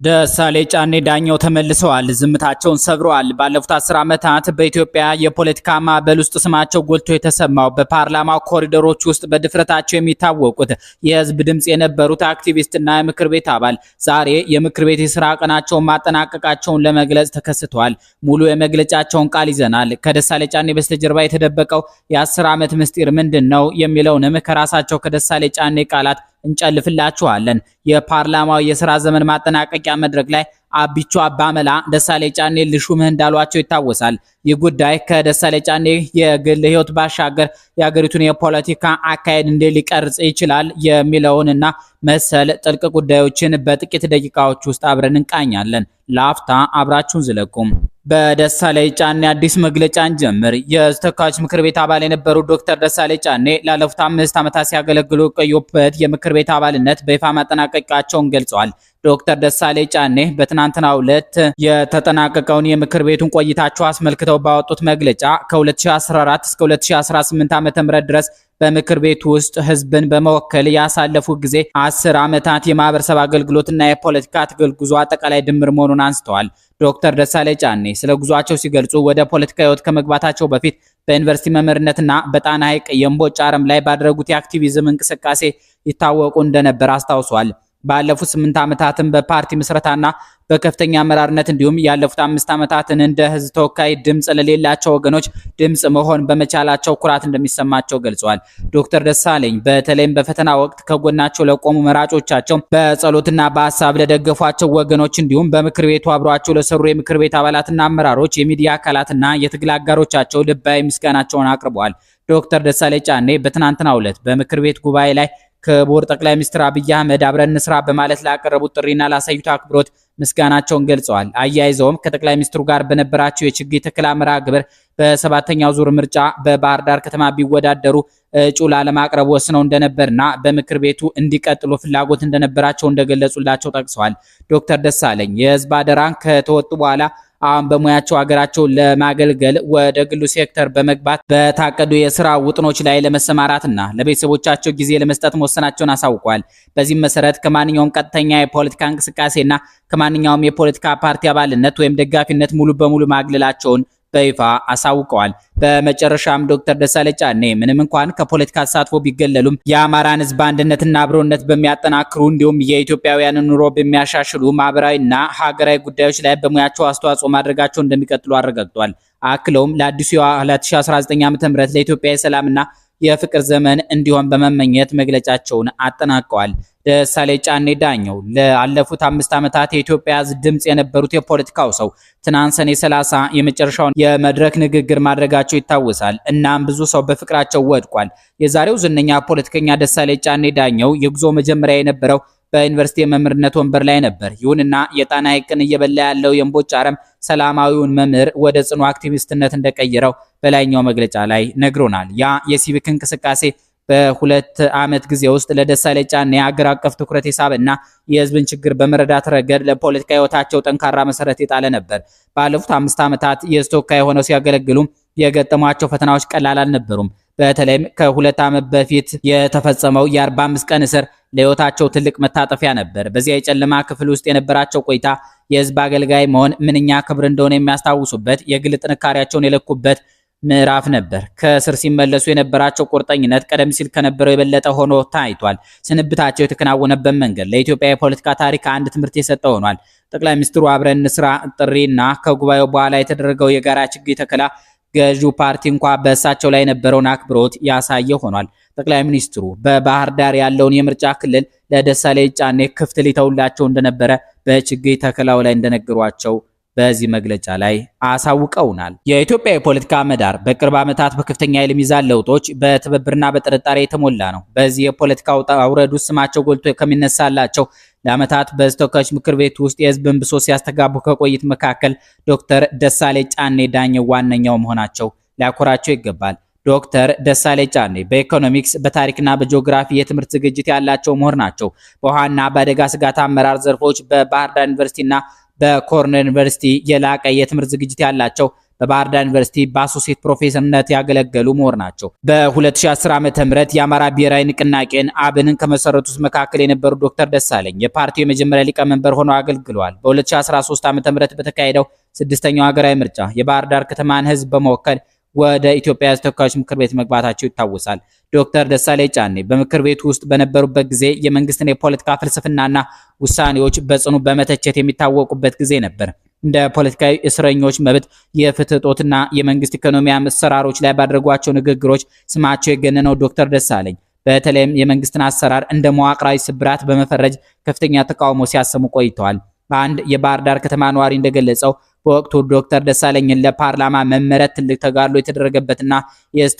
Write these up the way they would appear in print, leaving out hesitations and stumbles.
ደሳለኝ ጫኔ ዳኘው ተመልሰዋል። ዝምታቸውን ሰብረዋል። ባለፉት 10 ዓመታት በኢትዮጵያ የፖለቲካ ማዕበል ውስጥ ስማቸው ጎልቶ የተሰማው በፓርላማ ኮሪደሮች ውስጥ በድፍረታቸው የሚታወቁት የህዝብ ድምጽ የነበሩት አክቲቪስትና የምክር ቤት አባል ዛሬ የምክር ቤት የሥራ ቀናቸውን ማጠናቀቃቸውን ለመግለጽ ተከስተዋል። ሙሉ የመግለጫቸውን ቃል ይዘናል። ከደሳለኝ ጫኔ በስተጀርባ የተደበቀው የ10 ዓመት ምስጢር ምንድነው የሚለውንም ከራሳቸው ከደሳለኝ ጫኔ ቃላት እንጨልፍላችኋለን። የፓርላማው የሥራ ዘመን ማጠናቀቂያ መድረክ ላይ አቢቹ አባመላ ደሳለኝ ጫኔ ልሹምህ እንዳሏቸው ይታወሳል። ይህ ጉዳይ ከደሳለኝ ጫኔ የግል ህይወት ባሻገር የሀገሪቱን የፖለቲካ አካሄድ እንዴት ሊቀርጽ ይችላል የሚለውንና መሰል ጥልቅ ጉዳዮችን በጥቂት ደቂቃዎች ውስጥ አብረን እንቃኛለን። ለአፍታ አብራችሁን ዝለቁም። በደሳለኝ ጫኔ አዲስ መግለጫን ጀምር። የተወካዮች ምክር ቤት አባል የነበሩ ዶክተር ደሳለኝ ጫኔ ላለፉት 5 ዓመታት ሲያገለግሉ ቆዩበት የምክር ቤት አባልነት በይፋ ማጠናቀቃቸውን ገልጸዋል። ዶክተር ደሳለኝ ጫኔ በትናንትናው ዕለት የተጠናቀቀውን የምክር ቤቱን ቆይታቸው አስመልክተው ባወጡት መግለጫ ከ2014 እስከ 2018 ዓ.ም ድረስ በምክር ቤቱ ውስጥ ህዝብን በመወከል ያሳለፉ ጊዜ 10 ዓመታት የማህበረሰብ አገልግሎትና የፖለቲካ ትግል ጉዞ አጠቃላይ ድምር መሆኑን አንስተዋል። ዶክተር ደሳለኝ ጫኔ ስለ ጉዟቸው ሲገልጹ ወደ ፖለቲካ ህይወት ከመግባታቸው በፊት በዩኒቨርሲቲ መምህርነትና በጣና ሐይቅ የእምቦጭ አረም ላይ ባደረጉት የአክቲቪዝም እንቅስቃሴ ይታወቁ እንደነበር አስታውሷል። ባለፉት 8 ዓመታትም በፓርቲ ምስረታና በከፍተኛ አመራርነት እንዲሁም ያለፉት 5 ዓመታትን እንደ ህዝብ ተወካይ ድምጽ ለሌላቸው ወገኖች ድምጽ መሆን በመቻላቸው ኩራት እንደሚሰማቸው ገልጸዋል። ዶክተር ደሳለኝ በተለይም በፈተና ወቅት ከጎናቸው ለቆሙ መራጮቻቸው፣ በጸሎትና በሐሳብ ለደገፏቸው ወገኖች እንዲሁም በምክር ቤቱ አብሯቸው ለሰሩ የምክር ቤት አባላትና አመራሮች፣ የሚዲያ አካላትና የትግል አጋሮቻቸው ልባዊ ምስጋናቸውን አቅርበዋል። ዶክተር ደሳለኝ ጫኔ በትናንትናው ዕለት በምክር ቤት ጉባኤ ላይ ክቡር ጠቅላይ ሚኒስትር አብይ አህመድ አብረን እንስራ በማለት ላቀረቡት ጥሪና ላሳዩት አክብሮት ምስጋናቸውን ገልጸዋል። አያይዘውም ከጠቅላይ ሚኒስትሩ ጋር በነበራቸው የችግኝ ተከላ መርሃ ግብር በሰባተኛው ዙር ምርጫ በባህር ዳር ከተማ ቢወዳደሩ እጩ ላለማቅረብ ወስነው እንደነበርና በምክር ቤቱ እንዲቀጥሉ ፍላጎት እንደነበራቸው እንደገለጹላቸው ጠቅሰዋል። ዶክተር ደሳለኝ የህዝብ አደራን ከተወጡ በኋላ አሁን በሙያቸው ሀገራቸውን ለማገልገል ወደ ግሉ ሴክተር በመግባት በታቀዱ የሥራ ውጥኖች ላይ ለመሰማራትና ለቤተሰቦቻቸው ጊዜ ለመስጠት መወሰናቸውን አሳውቀዋል። በዚህም መሰረት ከማንኛውም ቀጥተኛ የፖለቲካ እንቅስቃሴና ከማንኛውም የፖለቲካ ፓርቲ አባልነት ወይም ደጋፊነት ሙሉ በሙሉ ማግለላቸውን በይፋ አሳውቀዋል። በመጨረሻም ዶክተር ደሳለኝ ጫኔ ምንም እንኳን ከፖለቲካ ተሳትፎ ቢገለሉም የአማራን ህዝብ አንድነትና አብሮነት በሚያጠናክሩ እንዲሁም የኢትዮጵያውያንን ኑሮ በሚያሻሽሉ ማህበራዊና ሀገራዊ ጉዳዮች ላይ በሙያቸው አስተዋጽኦ ማድረጋቸው እንደሚቀጥሉ አረጋግጧል። አክለውም ለአዲሱ 2019 ዓ.ም ለኢትዮጵያ የሰላምና የፍቅር ዘመን እንዲሆን በመመኘት መግለጫቸውን አጠናቀዋል። ደሳለኝ ጫኔ ዳኘው ለአለፉት 5 ዓመታት የኢትዮጵያ ህዝብ ድምጽ የነበሩት የፖለቲካው ሰው ትናንት ሰኔ 30 የመጨረሻውን የመድረክ ንግግር ማድረጋቸው ይታወሳል። እናም ብዙ ሰው በፍቅራቸው ወድቋል። የዛሬው ዝነኛ ፖለቲከኛ ደሳለኝ ጫኔ ዳኘው የጉዞ መጀመሪያ የነበረው በዩኒቨርሲቲ የመምህርነት ወንበር ላይ ነበር። ይሁንና የጣና ሐይቅን እየበላ ያለው የእምቦጭ አረም ሰላማዊውን መምህር ወደ ጽኑ አክቲቪስትነት እንደቀየረው በላይኛው መግለጫ ላይ ነግሮናል። ያ የሲቪክ እንቅስቃሴ በ2 ዓመት ጊዜ ውስጥ ለደሳለኝ ጫኔ ሀገር አቀፍ ትኩረት የሳበና የህዝብን ችግር በመረዳት ረገድ ለፖለቲካ ህይወታቸው ጠንካራ መሰረት የጣለ ነበር። ባለፉት 5 ዓመታት የህዝብ ተወካይ ሆነው ሲያገለግሉ የገጠሟቸው ፈተናዎች ቀላል አልነበሩም። በተለይም ከ2 ዓመት በፊት የተፈጸመው የ45 ቀን እስር ለህይወታቸው ትልቅ መታጠፊያ ነበር። በዚያ የጨለማ ክፍል ውስጥ የነበራቸው ቆይታ የህዝብ አገልጋይ መሆን ምንኛ ክብር እንደሆነ የሚያስታውሱበት፣ የግል ጥንካሬያቸውን የለኩበት ምዕራፍ ነበር። ከእስር ሲመለሱ የነበራቸው ቁርጠኝነት ቀደም ሲል ከነበረው የበለጠ ሆኖ ታይቷል። ስንብታቸው የተከናወነበት መንገድ ለኢትዮጵያ የፖለቲካ ታሪክ አንድ ትምህርት የሰጠ ሆኗል። ጠቅላይ ሚኒስትሩ አብረን እንስራ ጥሪና ከጉባኤው በኋላ የተደረገው የጋራ ችግኝ ተከላ ገዢው ፓርቲ እንኳ በእሳቸው ላይ የነበረውን አክብሮት ያሳየ ሆኗል። ጠቅላይ ሚኒስትሩ በባህር ዳር ያለውን የምርጫ ክልል ለደሳለኝ ጫኔ ክፍት ሊተውላቸው እንደነበረ በችግኝ ተከላው ላይ እንደነገሯቸው በዚህ መግለጫ ላይ አሳውቀውናል። የኢትዮጵያ የፖለቲካ ምህዳር በቅርብ ዓመታት በከፍተኛ የኃይል ሚዛን ለውጦች በትብብርና በጥርጣሬ የተሞላ ነው። በዚህ የፖለቲካ ውጣ ውረድ ውስጥ ስማቸው ጎልቶ ከሚነሳላቸው ለዓመታት በተወካዮች ምክር ቤት ውስጥ የህዝብን ብሶት ሲያስተጋቡ ከቆይት መካከል ዶክተር ደሳለኝ ጫኔ ዳኘው ዋነኛው መሆናቸው ሊያኮራቸው ይገባል። ዶክተር ደሳለኝ ጫኔ በኢኮኖሚክስ በታሪክና በጂኦግራፊ የትምህርት ዝግጅት ያላቸው ምሁር ናቸው። በውሃና በአደጋ ስጋት አመራር ዘርፎች በባህር ዳር ዩኒቨርሲቲና በኮርኔል ዩኒቨርሲቲ የላቀ የትምህርት ዝግጅት ያላቸው፣ በባህር ዳር ዩኒቨርሲቲ በአሶሲየት ፕሮፌሰርነት ያገለገሉ ምሁር ናቸው። በ2010 ዓ.ም የአማራ ብሔራዊ ንቅናቄን አብንን ከመሰረቱት መካከል የነበሩ ዶክተር ደሳለኝ የፓርቲው የመጀመሪያ ሊቀመንበር ሆነው አገልግለዋል። በ2013 ዓ.ም በተካሄደው ስድስተኛው ሀገራዊ ምርጫ የባህር ዳር ከተማን ህዝብ በመወከል ወደ ኢትዮጵያ ተወካዮች ምክር ቤት መግባታቸው ይታወሳል። ዶክተር ደሳለኝ ጫኔ በምክር ቤቱ ውስጥ በነበሩበት ጊዜ የመንግስትን የፖለቲካ ፍልስፍናና ውሳኔዎች በጽኑ በመተቸት የሚታወቁበት ጊዜ ነበር። እንደ ፖለቲካዊ እስረኞች መብት፣ የፍትህ እጦትና የመንግስት ኢኮኖሚያዊ አሰራሮች ላይ ባደረጓቸው ንግግሮች ስማቸው የገነነው ዶክተር ደሳለኝ በተለይም የመንግስትን አሰራር እንደ መዋቅራዊ ስብራት በመፈረጅ ከፍተኛ ተቃውሞ ሲያሰሙ ቆይተዋል። አንድ የባህር ዳር ከተማ ነዋሪ እንደገለጸው በወቅቱ ዶክተር ደሳለኝን ለፓርላማ መመረጥ ትልቅ ተጋድሎ የተደረገበትና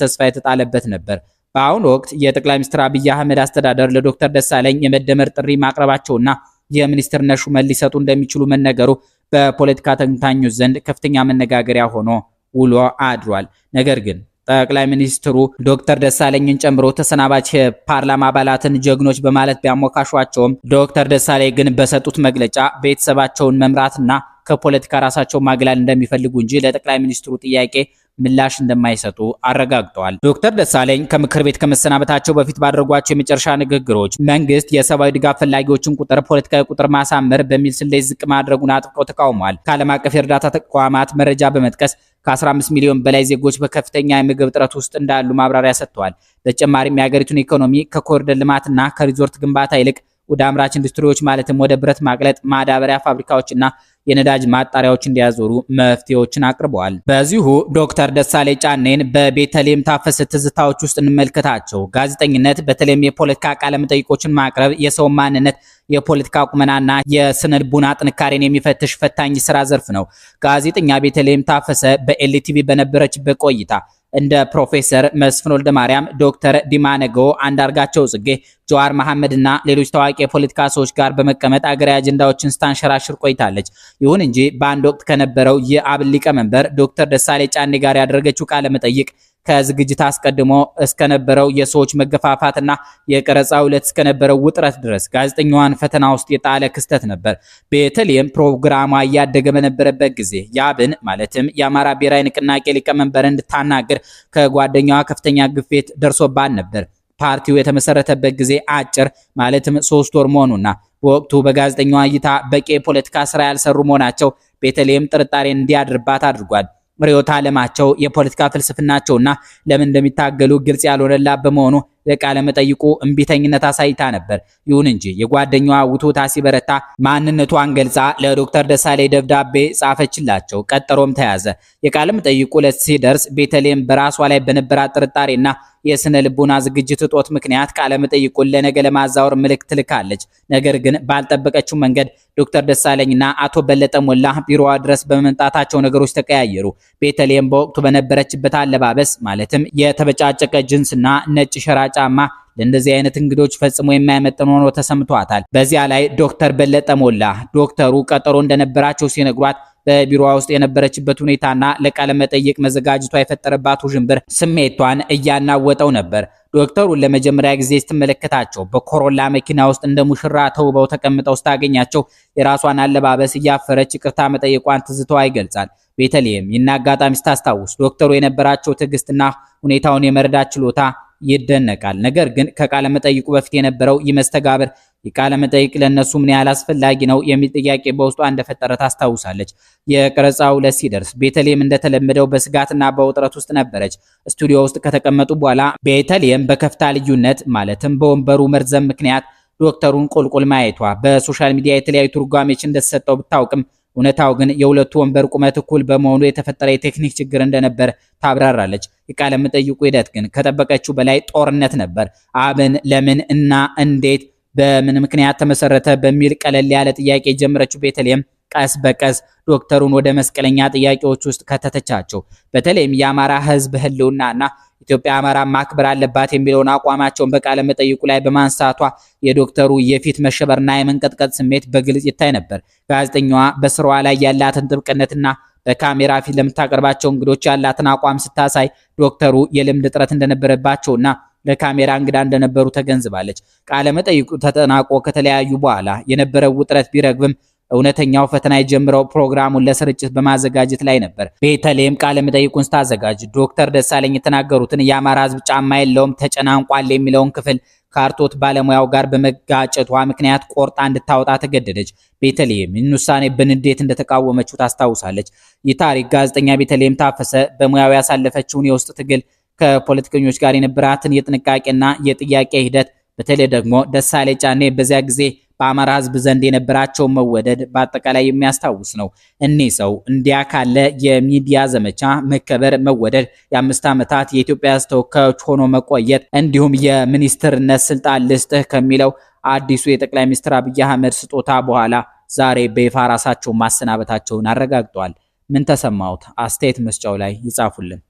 ተስፋ የተጣለበት ነበር። በአሁኑ ወቅት የጠቅላይ ሚኒስትር አብይ አህመድ አስተዳደር ለዶክተር ደሳለኝ የመደመር ጥሪ ማቅረባቸውና የሚኒስትርነት ሹመት ሊሰጡ እንደሚችሉ መነገሩ በፖለቲካ ተንታኞች ዘንድ ከፍተኛ መነጋገሪያ ሆኖ ውሎ አድሯል። ነገር ግን ጠቅላይ ሚኒስትሩ ዶክተር ደሳለኝን ጨምሮ ተሰናባች ፓርላማ አባላትን ጀግኖች በማለት ቢያሞካሿቸውም ዶክተር ደሳለኝ ግን በሰጡት መግለጫ ቤተሰባቸውን መምራትና ከፖለቲካ ራሳቸው ማግለል እንደሚፈልጉ እንጂ ለጠቅላይ ሚኒስትሩ ጥያቄ ምላሽ እንደማይሰጡ አረጋግጠዋል። ዶክተር ደሳለኝ ከምክር ቤት ከመሰናበታቸው በፊት ባደረጓቸው የመጨረሻ ንግግሮች መንግስት የሰብአዊ ድጋፍ ፈላጊዎችን ቁጥር ፖለቲካዊ ቁጥር ማሳመር በሚል ስሌት ዝቅ ማድረጉን አጥብቀው ተቃውመዋል። ከዓለም አቀፍ የእርዳታ ተቋማት መረጃ በመጥቀስ ከ15 ሚሊዮን በላይ ዜጎች በከፍተኛ የምግብ እጥረት ውስጥ እንዳሉ ማብራሪያ ሰጥተዋል። በተጨማሪም የሀገሪቱን ኢኮኖሚ ከኮሪደር ልማትና ከሪዞርት ግንባታ ይልቅ ወደ አምራች ኢንዱስትሪዎች ማለትም ወደ ብረት ማቅለጥ፣ ማዳበሪያ ፋብሪካዎችና የነዳጅ ማጣሪያዎች እንዲያዞሩ መፍትሄዎችን አቅርበዋል። በዚሁ ዶክተር ደሳለኝ ጫኔን በቤተልሔም ታፈሰ ትዝታዎች ውስጥ እንመልከታቸው። ጋዜጠኝነት በተለይም የፖለቲካ ቃለ መጠይቆችን ማቅረብ የሰው ማንነት፣ የፖለቲካ ቁመናና የስነ ልቦና ጥንካሬን የሚፈትሽ ፈታኝ ስራ ዘርፍ ነው። ጋዜጠኛ ቤተልሔም ታፈሰ በኤልቲቪ በነበረችበት ቆይታ እንደ ፕሮፌሰር መስፍን ወልደማርያም፣ ዶክተር ዲማ ነገዎ፣ አንዳርጋቸው ጽጌ፣ ጀዋር መሐመድና ሌሎች ታዋቂ የፖለቲካ ሰዎች ጋር በመቀመጥ አገራዊ አጀንዳዎችን ስታንሸራሽር ቆይታለች። ይሁን እንጂ በአንድ ወቅት ከነበረው የአብን ሊቀመንበር ዶክተር ደሳለኝ ጫኔ ጋር ያደረገችው ቃለ መጠይቅ ከዝግጅት አስቀድሞ እስከነበረው የሰዎች መገፋፋትና የቀረጻው ዕለት እስከነበረው ውጥረት ድረስ ጋዜጠኛዋን ፈተና ውስጥ የጣለ ክስተት ነበር። ቤተልሔም ፕሮግራሟ እያደገ በነበረበት ጊዜ የአብን ማለትም የአማራ ብሔራዊ ንቅናቄ ሊቀመንበር እንድታናገር ከጓደኛዋ ከፍተኛ ግፊት ደርሶባት ነበር። ፓርቲው የተመሰረተበት ጊዜ አጭር ማለትም 3 ወር መሆኑና በወቅቱ በጋዜጠኛዋ እይታ በቂ የፖለቲካ ስራ ያልሰሩ መሆናቸው ቤተልሔም ጥርጣሬ እንዲያድርባት አድርጓል። ርዕዮተ ዓለማቸው፣ የፖለቲካ ፍልስፍናቸውና ለምን እንደሚታገሉ ግልጽ ያልሆነላት በመሆኑ ለቃለ መጠይቁ እምቢተኝነት አሳይታ ነበር። ይሁን እንጂ የጓደኛዋ ውትወታ ሲበረታ ማንነቷን ገልጻ ለዶክተር ደሳለኝ ደብዳቤ ጻፈችላቸው። ቀጠሮም ተያዘ። የቃለ መጠይቁ ዕለት ሲደርስ ቤተልሔም በራሷ ላይ በነበራት ጥርጣሬና የስነ ልቦና ዝግጅት እጦት ምክንያት ቃለ መጠይቁን ለነገ ለማዛወር ምልክት ልካለች። ነገር ግን ባልጠበቀችው መንገድ ዶክተር ደሳለኝና አቶ በለጠ ሞላ ቢሮዋ ድረስ በመምጣታቸው ነገሮች ተቀያየሩ። ቤተልሔም በወቅቱ በነበረችበት አለባበስ ማለትም የተበጫጨቀ ጅንስና ነጭ ሸራ ጫማ ለእንደዚህ አይነት እንግዶች ፈጽሞ የማይመጥን ሆኖ ተሰምቷታል። በዚያ ላይ ዶክተር በለጠ ሞላ ዶክተሩ ቀጠሮ እንደነበራቸው ሲነግሯት በቢሮዋ ውስጥ የነበረችበት ሁኔታና ለቃለ መጠይቅ መዘጋጀቷ የፈጠረባት ውዥንብር ስሜቷን እያናወጠው ነበር። ዶክተሩን ለመጀመሪያ ጊዜ ስትመለከታቸው በኮሮላ መኪና ውስጥ እንደ ሙሽራ ተውበው ተቀምጠው ስታገኛቸው የራሷን አለባበስ እያፈረች ይቅርታ መጠየቋን ትዝታዋ ይገልጻል። ቤተልሔም ይህን አጋጣሚ ስታስታውስ ዶክተሩ የነበራቸው ትዕግስትና ሁኔታውን የመረዳት ችሎታ ይደነቃል። ነገር ግን ከቃለ መጠይቁ በፊት የነበረው መስተጋብር የቃለ መጠይቅ ለነሱ ምን ያህል አስፈላጊ ነው የሚል ጥያቄ በውስጧ እንደፈጠረ ታስታውሳለች። የቀረጻው ዕለት ሲደርስ ቤተልሔም እንደተለመደው በስጋትና በውጥረት ውስጥ ነበረች። ስቱዲዮ ውስጥ ከተቀመጡ በኋላ ቤተልሔም በከፍታ ልዩነት ማለትም በወንበሩ መርዘም ምክንያት ዶክተሩን ቁልቁል ማየቷ በሶሻል ሚዲያ የተለያዩ ትርጓሜዎች እንደተሰጠው ብታውቅም እውነታው ግን የሁለቱ ወንበር ቁመት እኩል በመሆኑ የተፈጠረ የቴክኒክ ችግር እንደነበር ታብራራለች። የቃለ መጠይቁ ሂደት ግን ከጠበቀችው በላይ ጦርነት ነበር። አብን ለምን እና እንዴት በምን ምክንያት ተመሰረተ በሚል ቀለል ያለ ጥያቄ የጀመረችው ቤተልሔም ቀስ በቀስ ዶክተሩን ወደ መስቀለኛ ጥያቄዎች ውስጥ ከተተቻቸው። በተለይም የአማራ ሕዝብ ህልውናና ኢትዮጵያ አማራ ማክበር አለባት የሚለውን አቋማቸውን በቃለ መጠይቁ ላይ በማንሳቷ የዶክተሩ የፊት መሸበርና የመንቀጥቀጥ ስሜት በግልጽ ይታይ ነበር። ጋዜጠኛዋ በስራዋ ላይ ያላትን ጥብቅነትና በካሜራ ፊት ለምታቀርባቸው እንግዶች ያላትን አቋም ስታሳይ ዶክተሩ የልምድ እጥረት እንደነበረባቸውና ለካሜራ እንግዳ እንደነበሩ ተገንዝባለች። ቃለ መጠይቁ ተጠናቆ ከተለያዩ በኋላ የነበረው ውጥረት ቢረግብም እውነተኛው ፈተና የጀመረው ፕሮግራሙን ለስርጭት በማዘጋጀት ላይ ነበር። ቤተልሔም ቃለ መጠይቁን ስታዘጋጅ ዶክተር ደሳለኝ የተናገሩትን የአማራ ህዝብ ጫማ የለውም ተጨናንቋል የሚለውን ክፍል ካርቶት ባለሙያው ጋር በመጋጨቷ ምክንያት ቆርጣ እንድታወጣ ተገደደች። ቤተልሔም ይህን ውሳኔ በንዴት እንደተቃወመችው ታስታውሳለች። የታሪክ ጋዜጠኛ ቤተልሔም ታፈሰ በሙያው ያሳለፈችውን የውስጥ ትግል፣ ከፖለቲከኞች ጋር የነበራትን የጥንቃቄና የጥያቄ ሂደት፣ በተለይ ደግሞ ደሳለኝ ጫኔ በዚያ ጊዜ በአማራ ህዝብ ዘንድ የነበራቸው መወደድ በአጠቃላይ የሚያስታውስ ነው። እኒህ ሰው እንዲያ ካለ የሚዲያ ዘመቻ መከበር፣ መወደድ፣ የ5 ዓመታት የኢትዮጵያ ተወካዮች ሆኖ መቆየት እንዲሁም የሚኒስትርነት ስልጣን ልስጥህ ከሚለው አዲሱ የጠቅላይ ሚኒስትር አብይ አህመድ ስጦታ በኋላ ዛሬ በይፋ ራሳቸውን ማሰናበታቸውን አረጋግጠዋል። ምን ተሰማዎት? አስተያየት መስጫው ላይ ይጻፉልን።